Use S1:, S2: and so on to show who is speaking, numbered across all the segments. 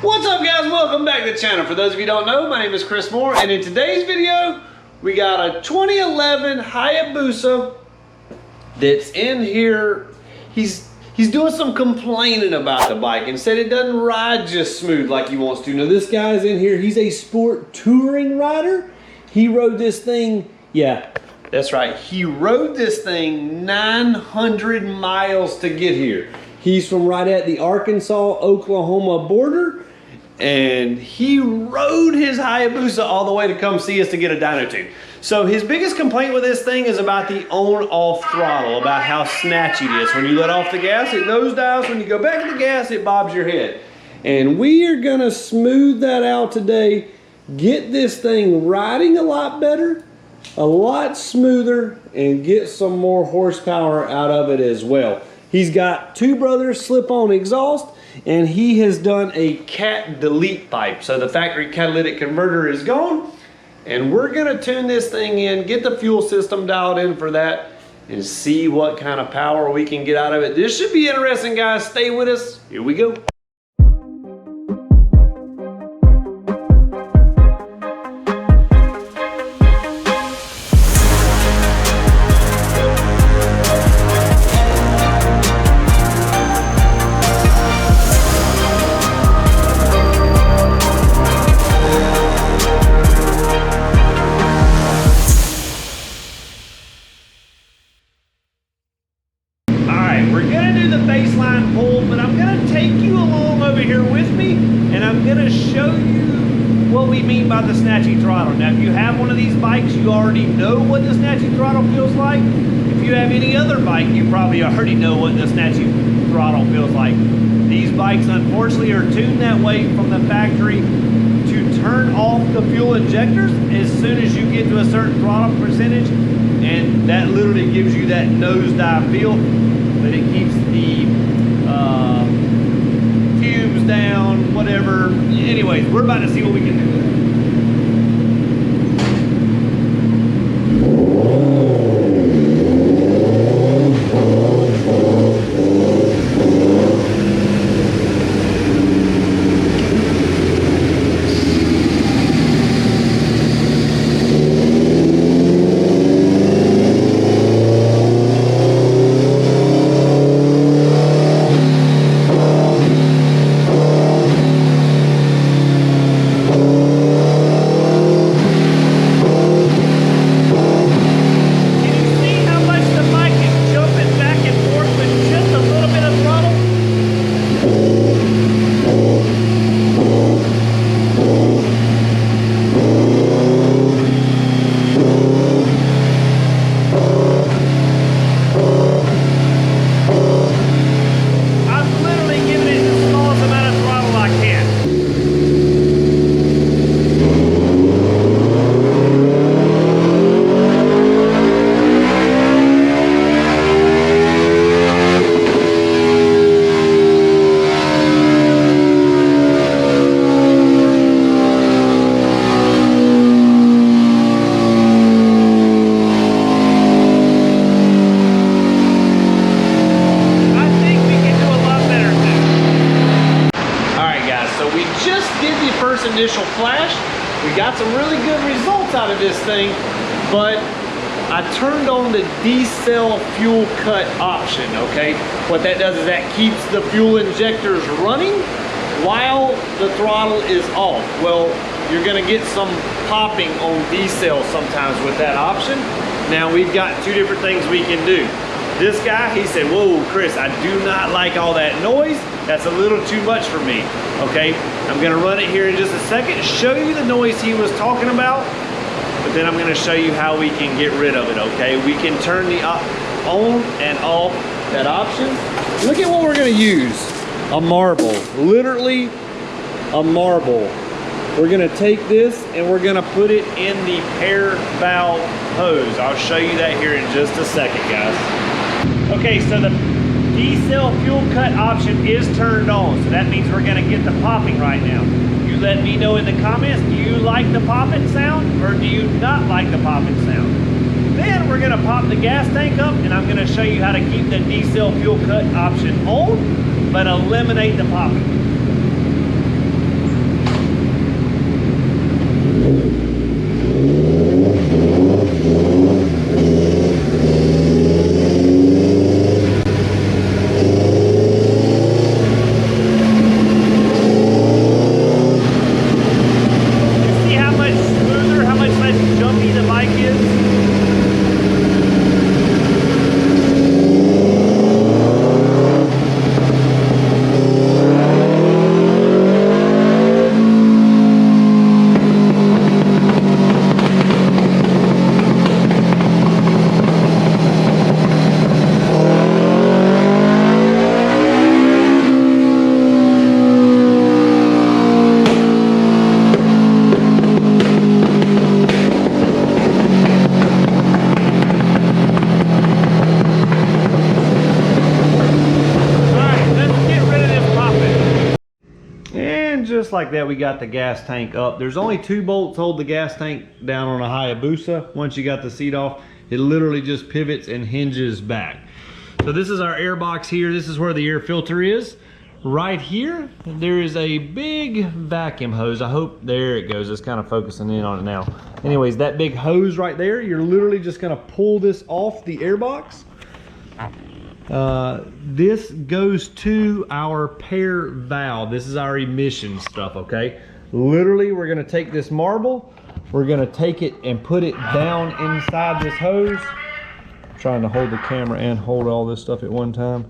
S1: What's up guys, welcome back to the channel. For those of you who don't know, my name is Chris Moore, and in today's video, we got a 2011 Hayabusa that's in here. He's doing some complaining about the bike and said it doesn't ride just smooth like he wants to. Now this guy's in here, he's a sport touring rider. He rode this thing, yeah, that's right. He rode this thing 900 miles to get here. He's from right at the Arkansas-Oklahoma border, and he rode his Hayabusa all the way to come see us to get a dyno tune. So his biggest complaint with this thing is about the on-off throttle, about how snatchy it is. When you let off the gas, it nosedives. When you go back to the gas, it bobs your head. And we are gonna smooth that out today, get this thing riding a lot better, a lot smoother, and get some more horsepower out of it as well. He's got two brothers slip-on exhaust, and he has done a cat delete pipe. So the factory catalytic converter is gone, and we're gonna tune this thing in, get the fuel system dialed in for that, and see what kind of power we can get out of it. This should be interesting, guys. Stay with us. Here we go. Baseline pull, but I'm going to take you along over here with me, and I'm going to show you what we mean by the snatchy throttle. Now, if you have one of these bikes, you already know what the snatchy throttle feels like. If you have any other bike, you probably already know what the snatchy throttle feels like. These bikes, unfortunately, are tuned that way from the factory to turn off the fuel injectors as soon as you get to a certain throttle percentage, and that literally gives you that nosedive feel. But it keeps the fumes down, whatever. Anyways, we're about to see what we can do. Initial flash. We got some really good results out of this thing, but I turned on the D-cell fuel cut option, okay? What that does is that keeps the fuel injectors running while the throttle is off. Well, you're gonna get some popping on D-cell sometimes with that option. Now we've got two different things we can do. This guy, he said, whoa, Chris, I do not like all that noise. That's a little too much for me, okay? I'm gonna run it here in just a second, show you the noise he was talking about, but then I'm gonna show you how we can get rid of it, okay? We can turn the on and off that option. Look at what we're gonna use. A marble, literally a marble. We're gonna take this and we're gonna put it in the pair valve hose. I'll show you that here in just a second, guys. Okay, so the D-cell fuel cut option is turned on, so that means we're gonna get the popping right now. You let me know in the comments, do you like the popping sound or do you not like the popping sound? Then we're gonna pop the gas tank up, and I'm gonna show you how to keep the D-cell fuel cut option on, but eliminate the popping. just like that, we got the gas tank up. There's only 2 bolts hold the gas tank down on a Hayabusa. Once you got the seat off, it literally just pivots and hinges back. So this is our air box here. This is where the air filter is. Right here, there is a big vacuum hose. I hope, there it goes. It's kind of focusing in on it now. Anyways, that big hose right there, you're literally just gonna pull this off the air box. This goes to our pair valve. This is our emission stuff, okay? Literally, we're gonna take this marble, we're gonna take it and put it down inside this hose. I'm trying to hold the camera and hold all this stuff at one time.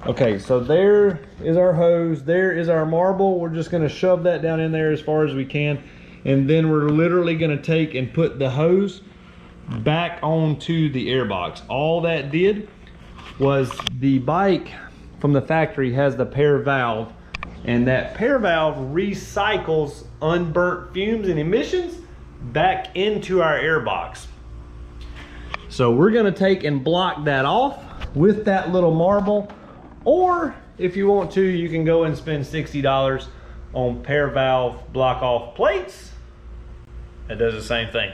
S1: Okay, so there is our hose, there is our marble. We're just gonna shove that down in there as far as we can. And then we're literally gonna take and put the hose back onto the air box. All that did was, the bike from the factory has the pair valve, and that pair valve recycles unburnt fumes and emissions back into our air box. So we're gonna take and block that off with that little marble. Or if you want to, you can go and spend $60 on pair valve block off plates. That does the same thing.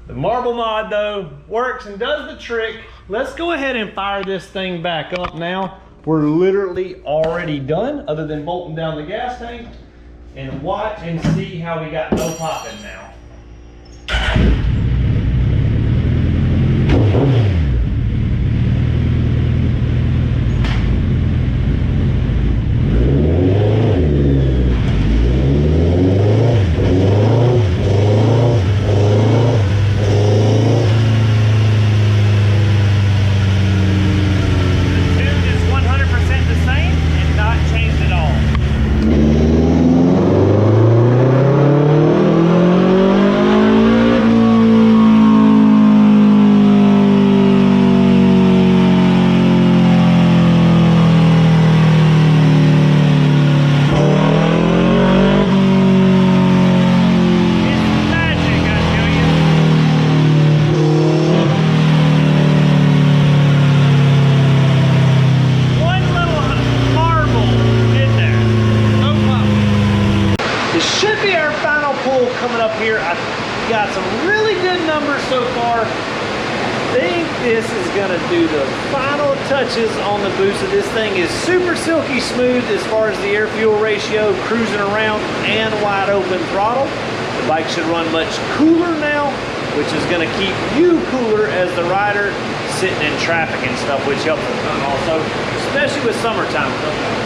S1: The marble mod though works and does the trick. Let's go ahead and fire this thing back up now. We're literally already done, other than bolting down the gas tank, and watch and see how we got no popping now. Coming up here, I got some really good numbers so far. I think this is gonna do the final touches on the Busa. This thing is super silky smooth as far as the air fuel ratio, cruising around and wide open throttle. The bike should run much cooler now, which is gonna keep you cooler as the rider sitting in traffic and stuff, which helps us run also, especially with summertime coming up.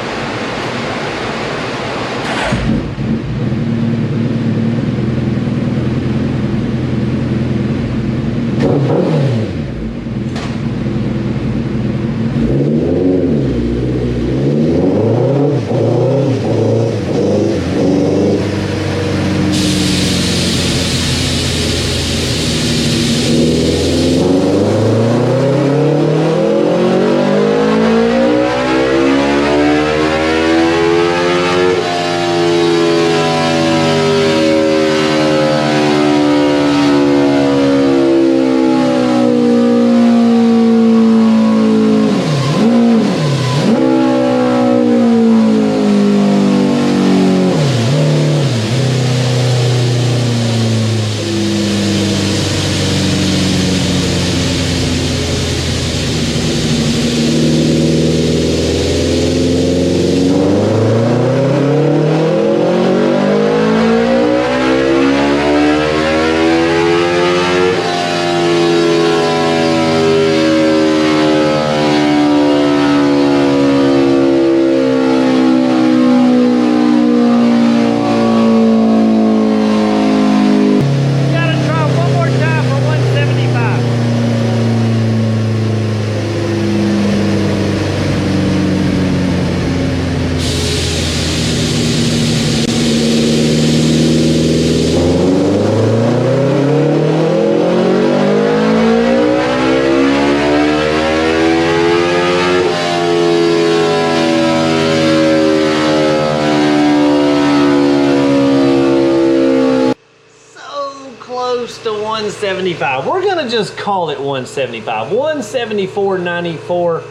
S1: Close to 175. We're gonna just call it 175. 174.94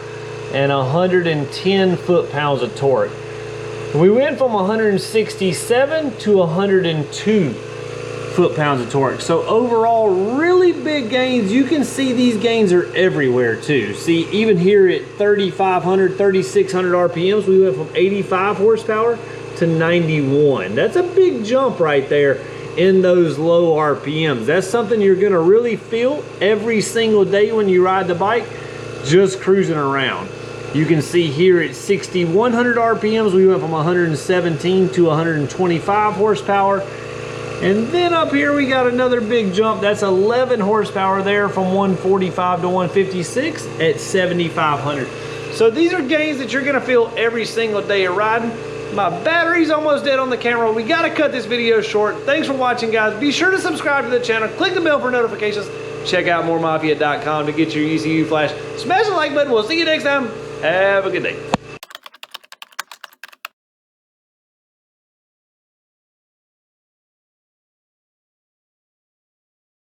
S1: and 110 foot-pounds of torque. We went from 167 to 102 foot-pounds of torque. So overall, really big gains. You can see these gains are everywhere too. See, even here at 3,500, 3,600 RPMs, we went from 85 horsepower to 91. That's a big jump right there in those low RPMs. That's something you're gonna really feel every single day when you ride the bike, just cruising around. You can see here at 6,100 RPMs, we went from 117 to 125 horsepower. And then up here we got another big jump. That's 11 horsepower there from 145 to 156 at 7,500. So these are gains that you're gonna feel every single day of riding. My battery's almost dead on the camera. We gotta cut this video short. Thanks for watching, guys. Be sure to subscribe to the channel. Click the bell for notifications. Check out moremafia.com to get your ECU Flash. Smash the like button. We'll see you next time. Have a good day.